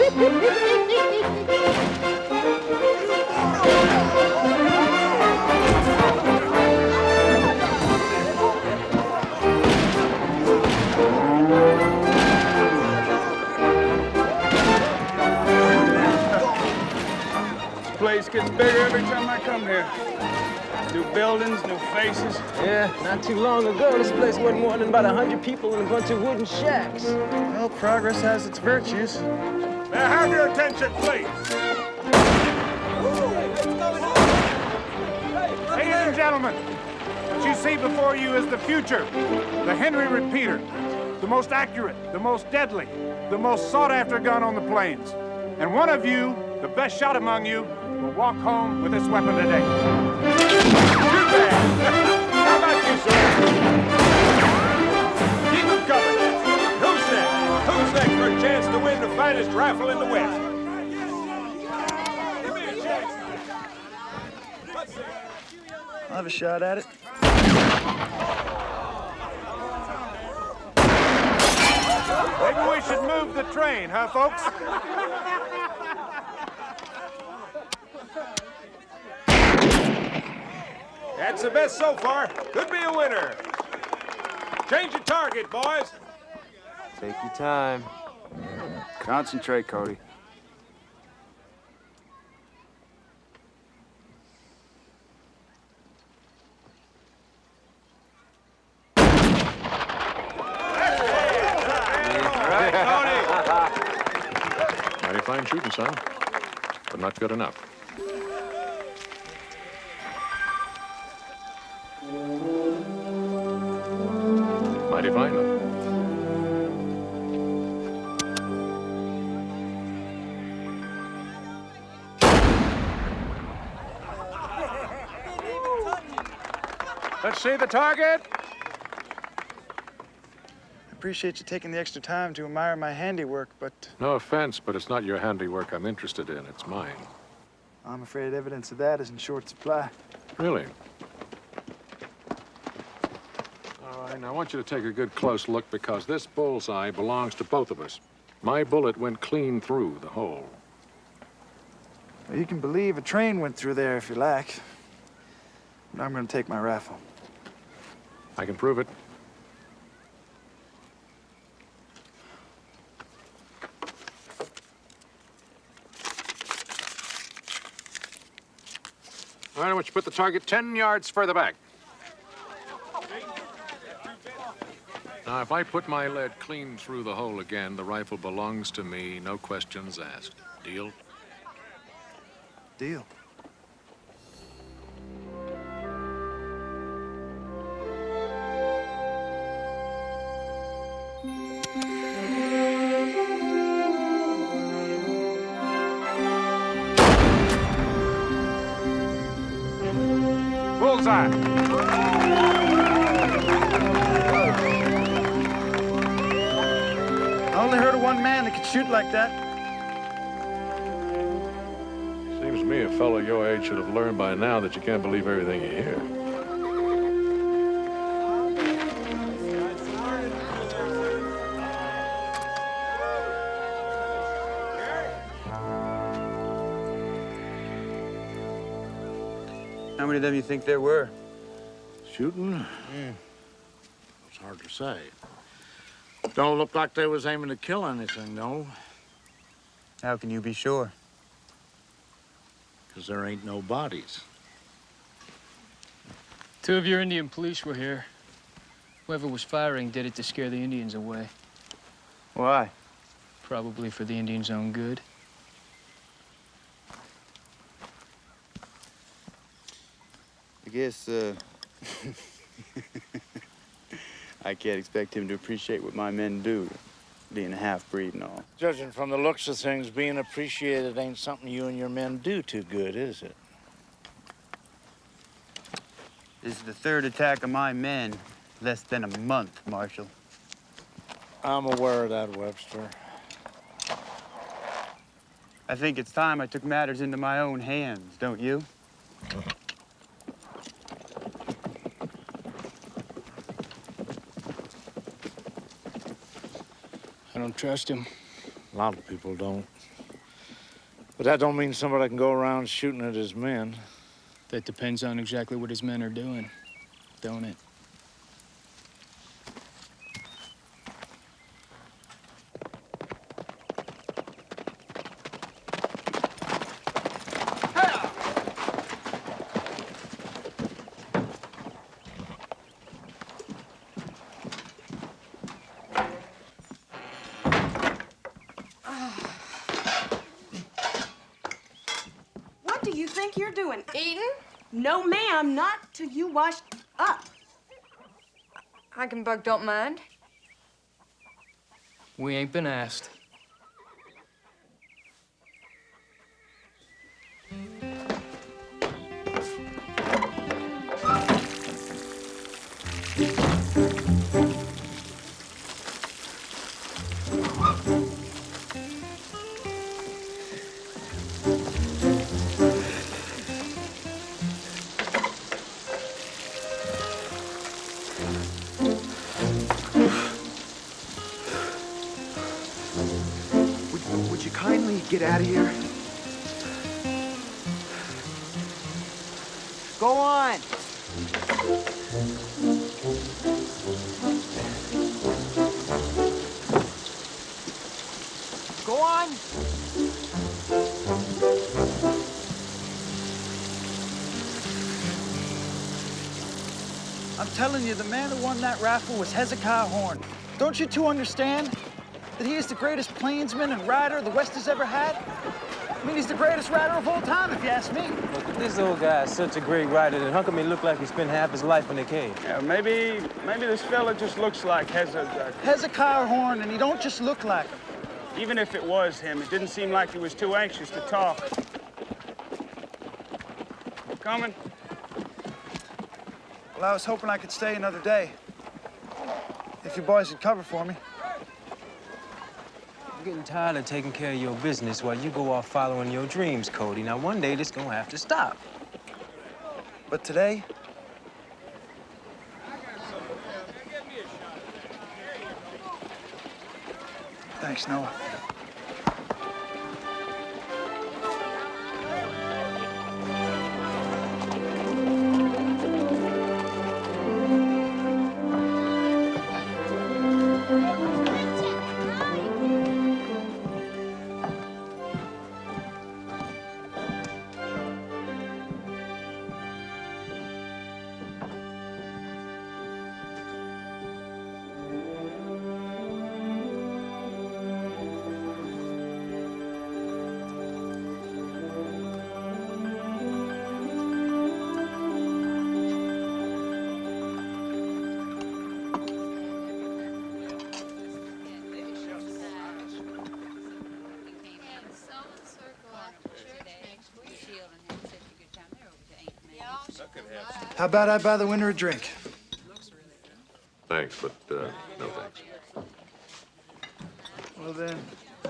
Place gets bigger every time I come here. New buildings, new faces. Yeah, not too long ago, this place wasn't more than about 100 people in a bunch of wooden shacks. Well, progress has its virtues. May I have your attention, please? Ladies and gentlemen, what you see before you is the future. The Henry Repeater. The most accurate, the most deadly, the most sought-after gun on the plains. And one of you, the best shot among you, will walk home with this weapon today. Too bad. How about you, sir? Keep them covered. Who's next? Who's next for a chance to win the finest rifle in the West? Give me a chance. Let's see. I'll have a shot at it. Maybe we should move the train, huh, folks? That's the best so far. Could be a winner. Change your target, boys. Take your time. Concentrate, Cody. Mighty fine shooting, son, but not good enough. Mighty fine, though. Let's see the target. I appreciate you taking the extra time to admire my handiwork, but No offense, but it's not your handiwork I'm interested in. It's mine. I'm afraid evidence of that is in short supply. Really? All right, now I want you to take a good close look because this bullseye belongs to both of us. My bullet went clean through the hole. Well, you can believe a train went through there if you like. But I'm going to take my rifle. I can prove it. All right, I want you to put the target 10 yards further back. Now, if I put my lead clean through the hole again, the rifle belongs to me, no questions asked. Deal? Deal. Bullseye. I only heard of one man that could shoot like that. Seems to me a fellow your age should have learned by now that you can't believe everything you hear. How many of them you think there were? Shooting? It's hard to say. Don't look like they was aiming to kill anything, though. How can you be sure? Because there ain't no bodies. Two of your Indian police were here. Whoever was firing did it to scare the Indians away. Why? Probably for the Indians' own good. I guess, I can't expect him to appreciate what my men do, being a half-breed and all. Judging from the looks of things, being appreciated ain't something you and your men do too good, is it? This is the third attack of my men, less than a month, Marshal. I'm aware of that, Webster. I think it's time I took matters into my own hands, don't you? I don't trust him. A lot of people don't. But that don't mean somebody can go around shooting at his men. That depends on exactly what his men are doing, don't it? What do you think you're doing? Eating? No, ma'am, not till you wash up. Heikenberg don't mind. We ain't been asked. Would you kindly get out of here? Go on. Go on. I'm telling you, the man who won that raffle was Hezekiah Horn. Don't you two understand that he is the greatest plainsman and rider the West has ever had? I mean, he's the greatest rider of all time, if you ask me. Look, if this old guy is such a great rider, then how come he look like he spent half his life in the cave? Yeah, maybe this fella just looks like Hezekiah Horn, and he don't just look like him. Even if it was him, it didn't seem like he was too anxious to talk. Coming? Well, I was hoping I could stay another day. If you boys would cover for me. I'm getting tired of taking care of your business while you go off following your dreams, Cody. Now, one day this gonna have to stop. But today, thanks, Noah. How about I buy the winner a drink? Thanks, but no thanks. Well then,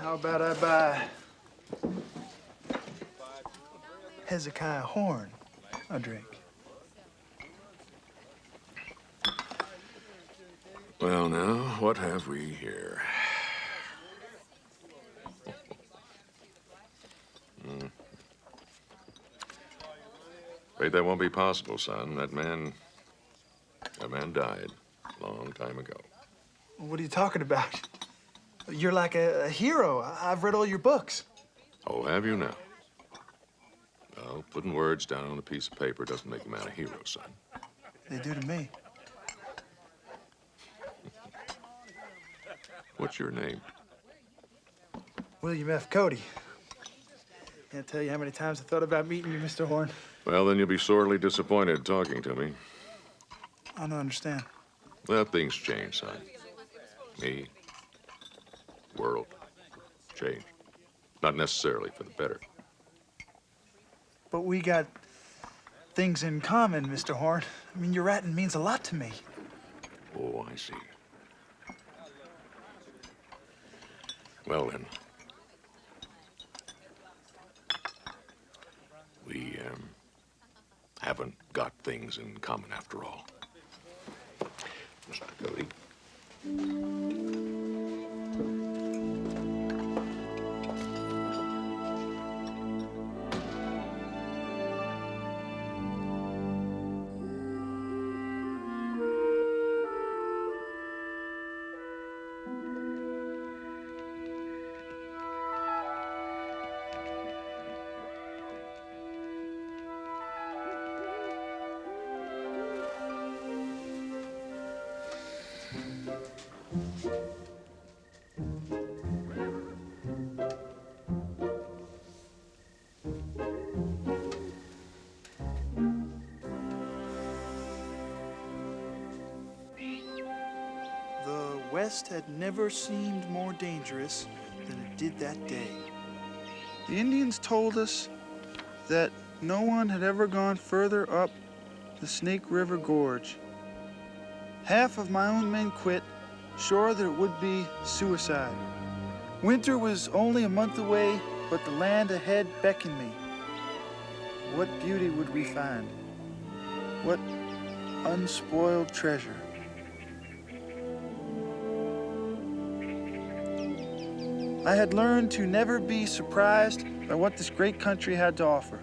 how about I buy Hezekiah Horn a drink? Well, now, what have we here? Afraid that won't be possible, son. That man died a long time ago. What are you talking about? You're like a hero. I've read all your books. Oh, have you now? Well, putting words down on a piece of paper doesn't make a man a hero, son. They do to me. What's your name? William F. Cody. Can't tell you how many times I thought about meeting you, Mr. Horn. Well, then you'll be sorely disappointed talking to me. I don't understand. Well, things change, son. Me, world, change. Not necessarily for the better. But we got things in common, Mr. Horn. I mean, your ratting means a lot to me. Oh, I see. Well, then. We, haven't got things in common after all. Mr. Cody. The West had never seemed more dangerous than it did that day. The Indians told us that no one had ever gone further up the Snake River Gorge. Half of my own men quit, sure that it would be suicide. Winter was only a month away, but the land ahead beckoned me. What beauty would we find? What unspoiled treasure? I had learned to never be surprised by what this great country had to offer.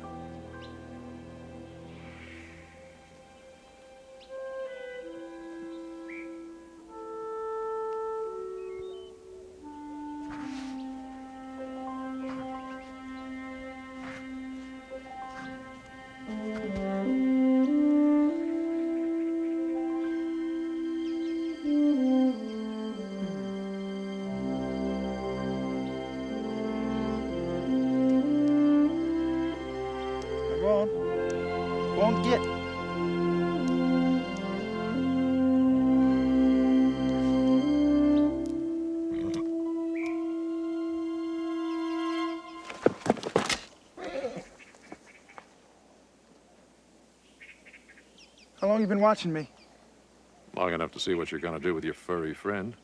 Go on, get. How long you been watching me? Long enough to see what you're going to do with your furry friend.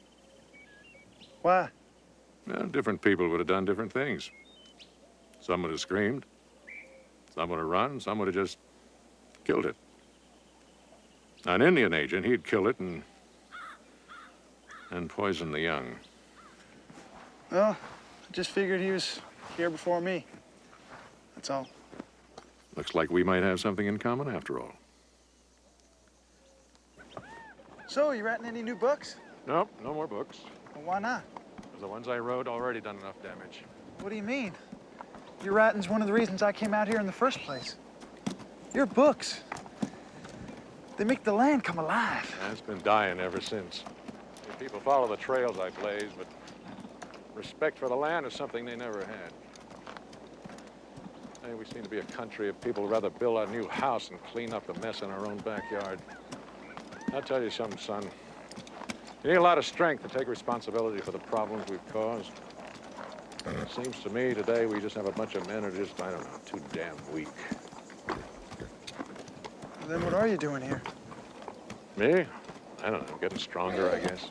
Why? Well, different people would have done different things. Some would have screamed. Some would have run. Some would have just killed it. An Indian agent, he'd kill it and poison the young. Well, I just figured he was here before me. That's all. Looks like we might have something in common after all. So, you writing any new books? Nope, no more books. Well, why not? Because the ones I wrote already done enough damage. What do you mean? Your writing's one of the reasons I came out here in the first place. Your books, they make the land come alive. Yeah, it's been dying ever since. People follow the trails I blaze, but respect for the land is something they never had. Hey, we seem to be a country of people who'd rather build a new house and clean up the mess in our own backyard. I'll tell you something, son. You need a lot of strength to take responsibility for the problems we've caused. It seems to me today we just have a bunch of men who are just, I don't know, too damn weak. Then what are you doing here? Me? I don't know, getting stronger, I guess.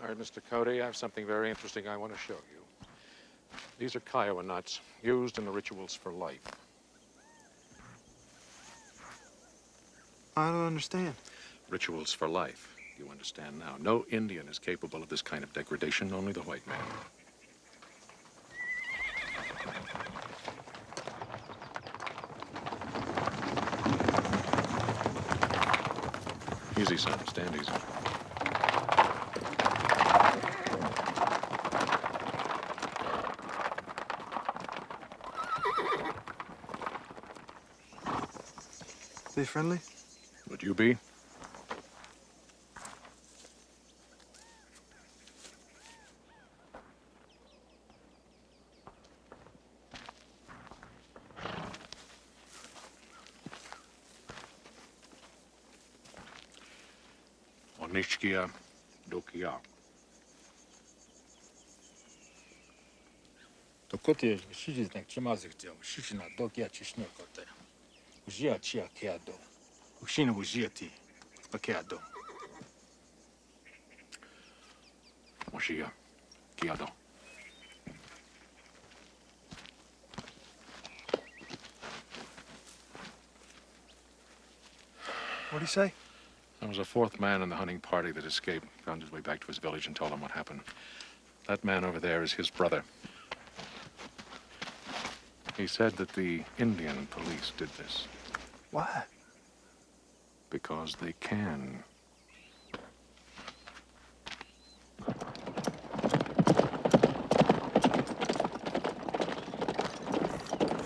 All right, Mr. Cody, I have something very interesting I want to show you. These are Kiowa nuts, used in the rituals for life. I don't understand. Rituals for life. You understand now. No Indian is capable of this kind of degradation, only the white man. Easy, son. Stand easy. They friendly? Would you be? Onishkia dokia. To koty siedzi tak trzymazy chciał, siedzi na dokia ciśnie koty. Użyja cia kiado. Uścinę użyja ti, a kiado. Moshia kiado. What'd he say? There was a fourth man in the hunting party that escaped, found his way back to his village and told him what happened. That man over there is his brother. He said that the Indian police did this. Why? Because they can.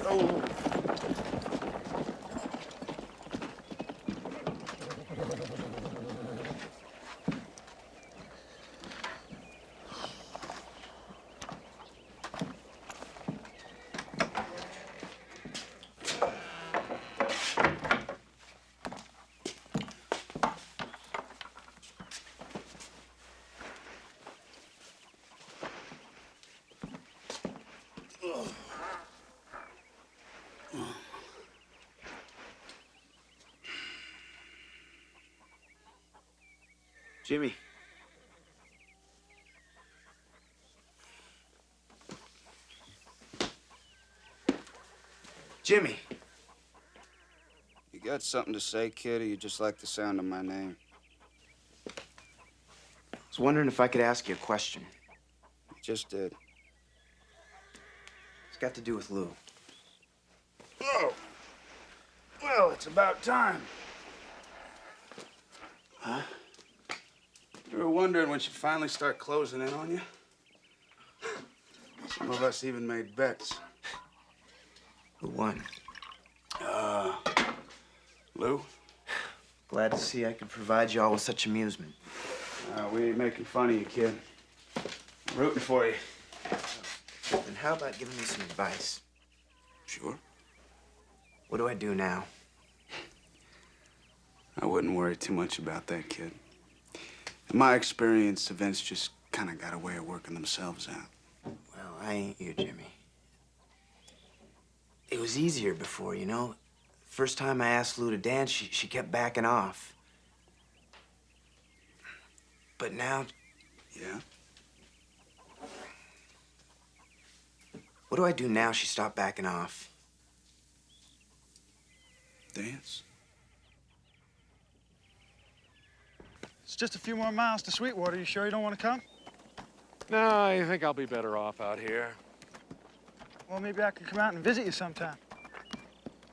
Oh. Jimmy. Jimmy. You got something to say, kid, or you just like the sound of my name? I was wondering if I could ask you a question. You just did. It's got to do with Lou. Oh. Well, it's about time. Huh? You were wondering when she'd finally start closing in on you? Some of us even made bets. Who won? Lou? Glad to see I could provide you all with such amusement. We ain't making fun of you, kid. I'm rooting for you. Then how about giving me some advice? Sure. What do I do now? I wouldn't worry too much about that, kid. In my experience, events just kind of got a way of working themselves out. Well, I ain't you, Jimmy. It was easier before, you know? First time I asked Lou to dance, she kept backing off. But now... Yeah? What do I do now she stopped backing off? Dance? It's just a few more miles to Sweetwater. You sure you don't want to come? No, I think I'll be better off out here. Well, maybe I could come out and visit you sometime.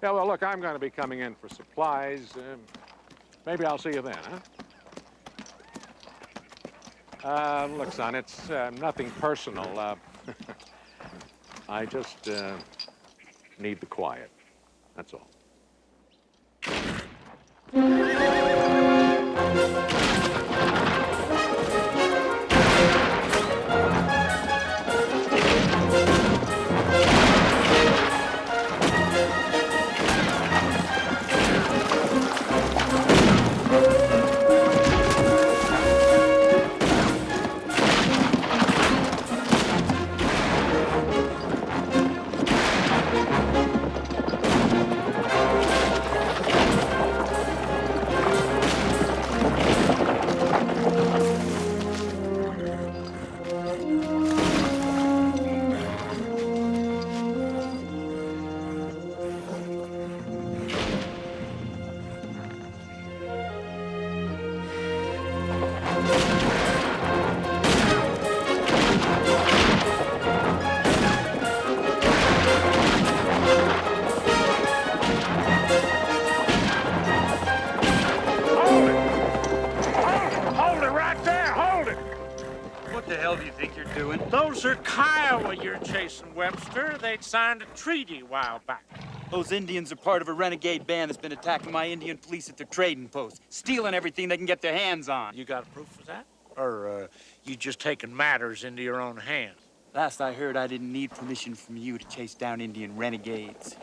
Yeah, well, look, I'm going to be coming in for supplies. Maybe I'll see you then, huh? Look, son, it's nothing personal. I just need the quiet. That's all. hell do you think you're doing? Those are Kiowa you're chasing, Webster. They'd signed a treaty a while back. Those Indians are part of a renegade band that's been attacking my Indian police at their trading post, stealing everything they can get their hands on. You got proof of that? Or you just taking matters into your own hands? Last I heard, I didn't need permission from you to chase down Indian renegades.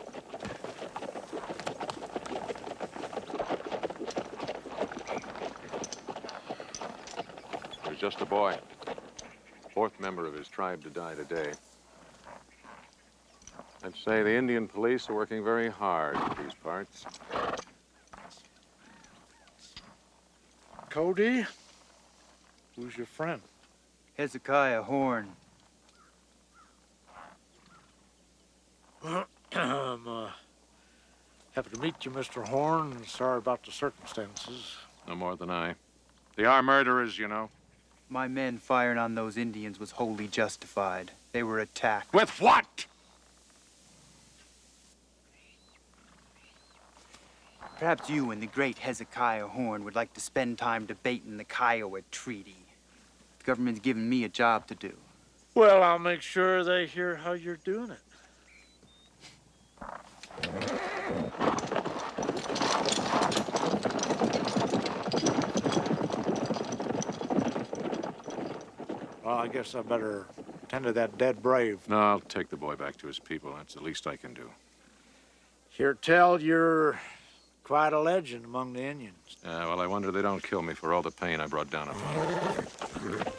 He was just a boy. Fourth member of his tribe to die today. I'd say the Indian police are working very hard in these parts. Cody, who's your friend? Hezekiah Horn. I'm happy to meet you, Mr. Horn. Sorry about the circumstances. No more than I. They are murderers, you know. My men firing on those Indians was wholly justified. They were attacked. With what? Perhaps you and the great Hezekiah Horn would like to spend time debating the Kiowa Treaty. The government's given me a job to do. Well, I'll make sure they hear how you're doing it. Well, I guess I better tend to that dead brave. No, I'll take the boy back to his people. That's the least I can do. Hear tell you're quite a legend among the Indians. Well, I wonder they don't kill me for all the pain I brought down upon them.